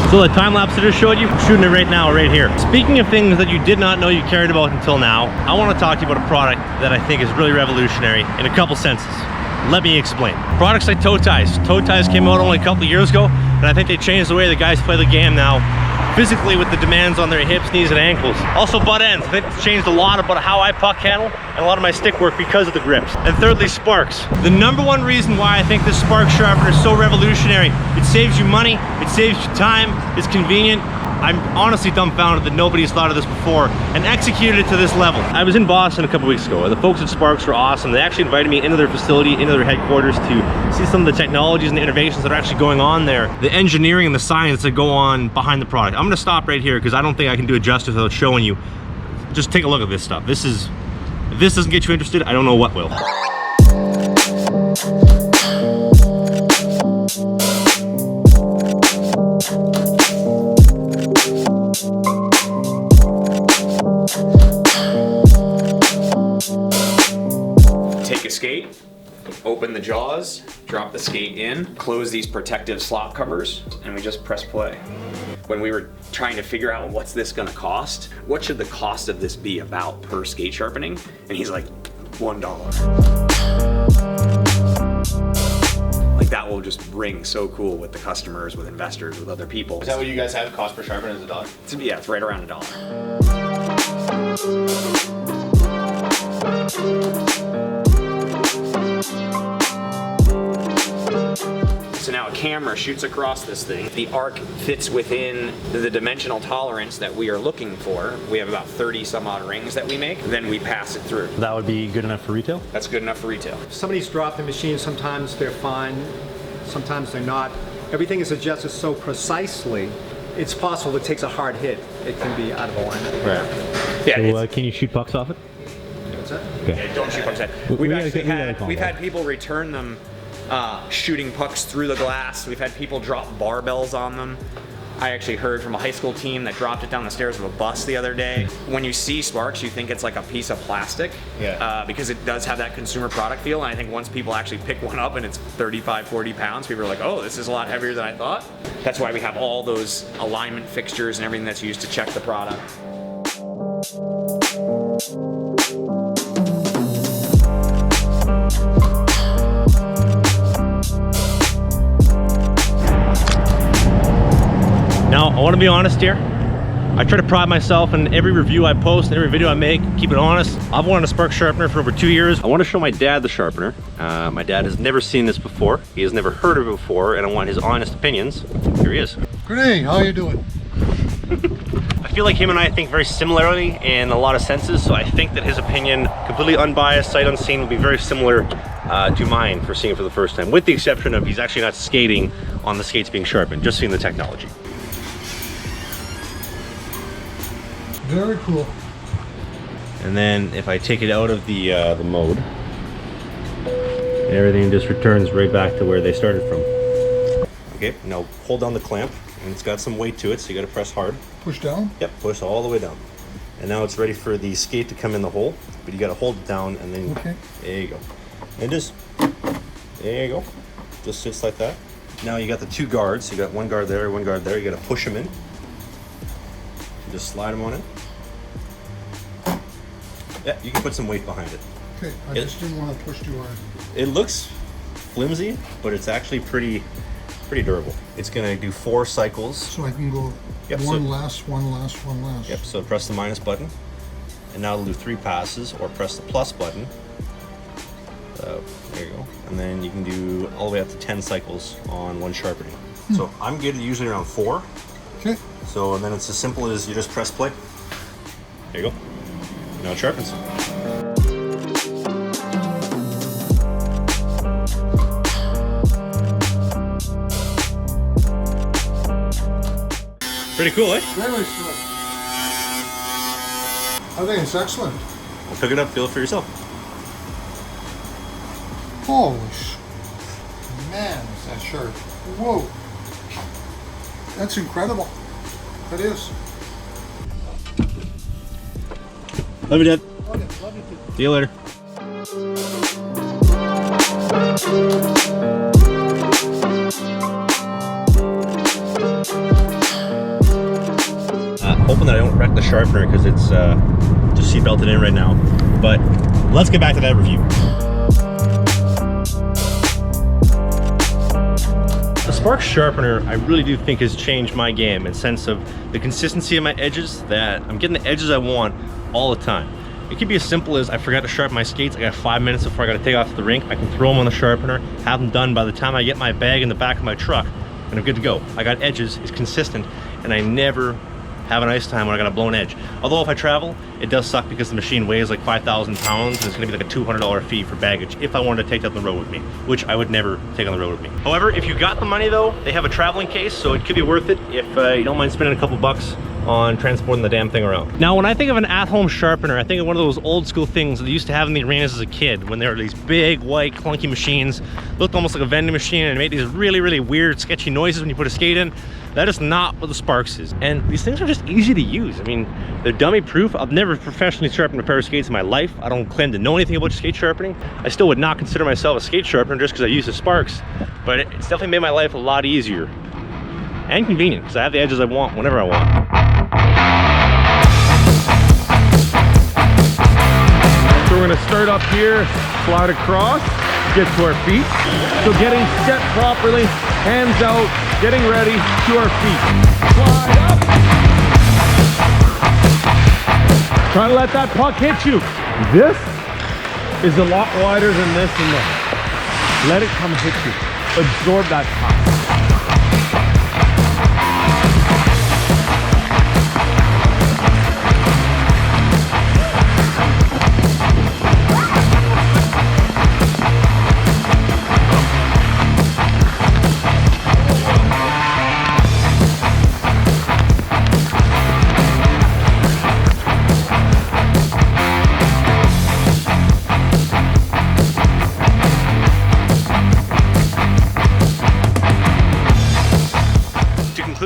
So the time lapse I just showed you, I'm shooting it right now, right here. Speaking of things that you did not know you cared about until now, I want to talk to you about a product that I think is really revolutionary in a couple senses. Let me explain. Products like toe ties. Toe ties came out only a couple of years ago, and I think they changed the way the guys play the game now, physically with the demands on their hips, knees, and ankles. Also butt ends. I think it's changed a lot about how I puck handle and a lot of my stick work because of the grips. And thirdly, Sparx. The number one reason why I think this Sparx sharpener is so revolutionary, it saves you money, it saves you time, it's convenient. I'm honestly dumbfounded that nobody's thought of this before and executed it to this level. I was in Boston a couple weeks ago. The folks at Sparx were awesome. They actually invited me into their facility, into their headquarters to see some of the technologies and the innovations that are actually going on there. The engineering and the science that go on behind the product. I'm gonna stop right here because I don't think I can do it justice without showing you. Just take a look at this stuff. If this doesn't get you interested, I don't know what will. Take a skate, open the jaws, drop the skate in, close these protective slot covers, and we just press play. When we were trying to figure out what's this gonna cost, what should the cost of this be about per skate sharpening? And he's like, $1. Like that will just ring so cool with the customers, with investors, with other people. Is that what you guys have? Cost per sharpener is $1? Yeah, it's right around $1. So now a camera shoots across this thing. The arc fits within the dimensional tolerance that we are looking for. We have about 30 some odd rings that we make. Then we pass it through. That would be good enough for retail? That's good enough for retail. Somebody's dropped the machine, sometimes they're fine, sometimes they're not. Everything is adjusted so precisely, it's possible it takes a hard hit. It can be out of alignment. Right. Yeah. So can you shoot pucks off it? What's that? Okay. Yeah, don't shoot pucks at. We've had people return them shooting pucks through the glass. We've had people drop barbells on them. I actually heard from a high school team that dropped it down the stairs of a bus the other day. When you see Sparx, you think it's like a piece of plastic, because it does have that consumer product feel. And I think once people actually pick one up and it's 35, 40 pounds, people are like, oh, this is a lot heavier than I thought. That's why we have all those alignment fixtures and everything that's used to check the product. Now, I want to be honest here. I try to pride myself in every review I post and every video I make, keep it honest. I've wanted a Sparx sharpener for over 2 years. I want to show my dad the sharpener. My dad has never seen this before. He has never heard of it before, and I want his honest opinions. Here he is. Great, how you doing? I feel like him and I think very similarly in a lot of senses, so I think that his opinion, completely unbiased, sight unseen, will be very similar to mine for seeing it for the first time, with the exception of he's actually not skating on the skates being sharpened, just seeing the technology. Very cool. And then if I take it out of the mode, everything just returns right back to where they started from. Okay, now hold down the clamp, and it's got some weight to it, so you gotta press hard. Push down? Yep, push all the way down. And now it's ready for the skate to come in the hole, but you gotta hold it down and then, there you go. And just, there you go. Just sits like that. Now you got the two guards, you got one guard there, one guard there, you gotta push them in. Just slide them on it. Yeah, you can put some weight behind it. Okay, I just didn't want to push too hard. It looks flimsy, but it's actually pretty durable. It's gonna do 4 cycles. So I can go one last, one last, one last. Yep, so press the minus button, and now it'll do 3 passes, or press the plus button. There you go. And then you can do all the way up to 10 cycles on one sharpening. So I'm getting usually around 4. Okay. So, and then it's as simple as you just press play. There you go. Now it sharpens. Pretty cool, eh? Very nice. I think it's excellent. Well, pick it up, feel it for yourself. Holy man, is that sharp. Whoa. That's incredible. That is. Love you, Dad. Love you too. See you later. that I don't wreck the sharpener because it's just seat belted in right now. But let's get back to that review. The Sparx sharpener, I really do think has changed my game in the sense of the consistency of my edges, that I'm getting the edges I want all the time. It could be as simple as I forgot to sharpen my skates. I got 5 minutes before I got to take off to the rink. I can throw them on the sharpener, have them done by the time I get my bag in the back of my truck, and I'm good to go. I got edges, it's consistent, and I never have an ice time when I got a blown edge. Although if I travel, it does suck because the machine weighs like 5,000 pounds and it's gonna be like a $200 fee for baggage if I wanted to take that on the road with me, which I would never take on the road with me. However, if you got the money though, they have a traveling case, so it could be worth it if you don't mind spending a couple bucks on transporting the damn thing around. Now, when I think of an at-home sharpener, I think of one of those old school things that they used to have in the arenas as a kid, when there were these big, white, clunky machines, looked almost like a vending machine, and it made these really, really weird, sketchy noises when you put a skate in. That is not what the Sparx is. And these things are just easy to use. I mean, they're dummy proof. I've never professionally sharpened a pair of skates in my life. I don't claim to know anything about skate sharpening. I still would not consider myself a skate sharpener just because I use the Sparx, but it's definitely made my life a lot easier and convenient because I have the edges I want whenever I want. So we're gonna start up here, slide across, get to our feet. So getting set properly, hands out, getting ready to our feet. Slide up. Try to let that puck hit you. This is a lot wider than this and this. Let it come hit you. Absorb that puck.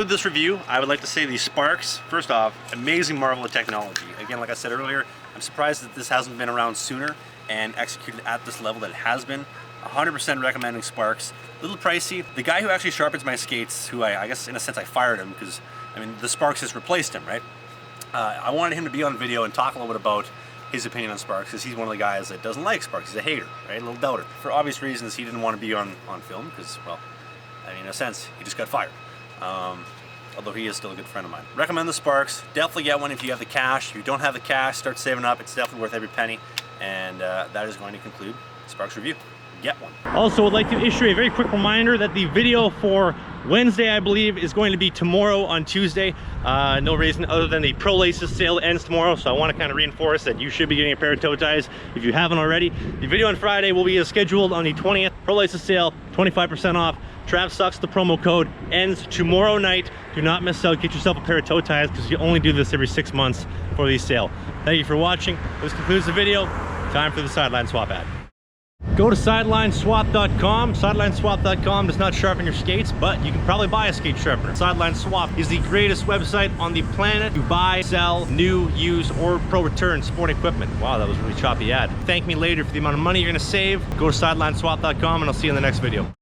This review, I would like to say the Sparx, first off, amazing marvel of technology. Again, like I said earlier, I'm surprised that this hasn't been around sooner and executed at this level that it has been. 100% recommending Sparx. A little pricey. The guy who actually sharpens my skates, who I guess in a sense I fired him because, I mean, the Sparx has replaced him, right? I wanted him to be on video and talk a little bit about his opinion on Sparx because he's one of the guys that doesn't like Sparx. He's a hater, right? A little doubter. For obvious reasons, he didn't want to be on film because, well, I mean, in a sense, he just got fired. Although he is still a good friend of mine. Recommend the Sparx. Definitely get one if you have the cash. If you don't have the cash, start saving up. It's definitely worth every penny. And that is going to conclude Sparx review. Get one. Also, would like to issue a very quick reminder that the video for Wednesday, I believe, is going to be tomorrow on Tuesday. No reason other than the Pro Laces sale ends tomorrow, so I want to kind of reinforce that you should be getting a pair of toe ties if you haven't already. The video on Friday will be as scheduled on the 20th. Pro Laces sale, 25% off. Trav Sucks, the promo code, ends tomorrow night. Do not miss out. Get yourself a pair of toe ties because you only do this every 6 months for the sale. Thank you for watching. This concludes the video. Time for the sideline swap ad. Go to sidelineswap.com. Sidelineswap.com does not sharpen your skates, but you can probably buy a skate sharpener. Sideline Swap is the greatest website on the planet to buy, sell, new, used, or pro return sport equipment. Wow, that was a really choppy ad. Thank me later for the amount of money you're gonna save. Go to sidelineswap.com and I'll see you in the next video.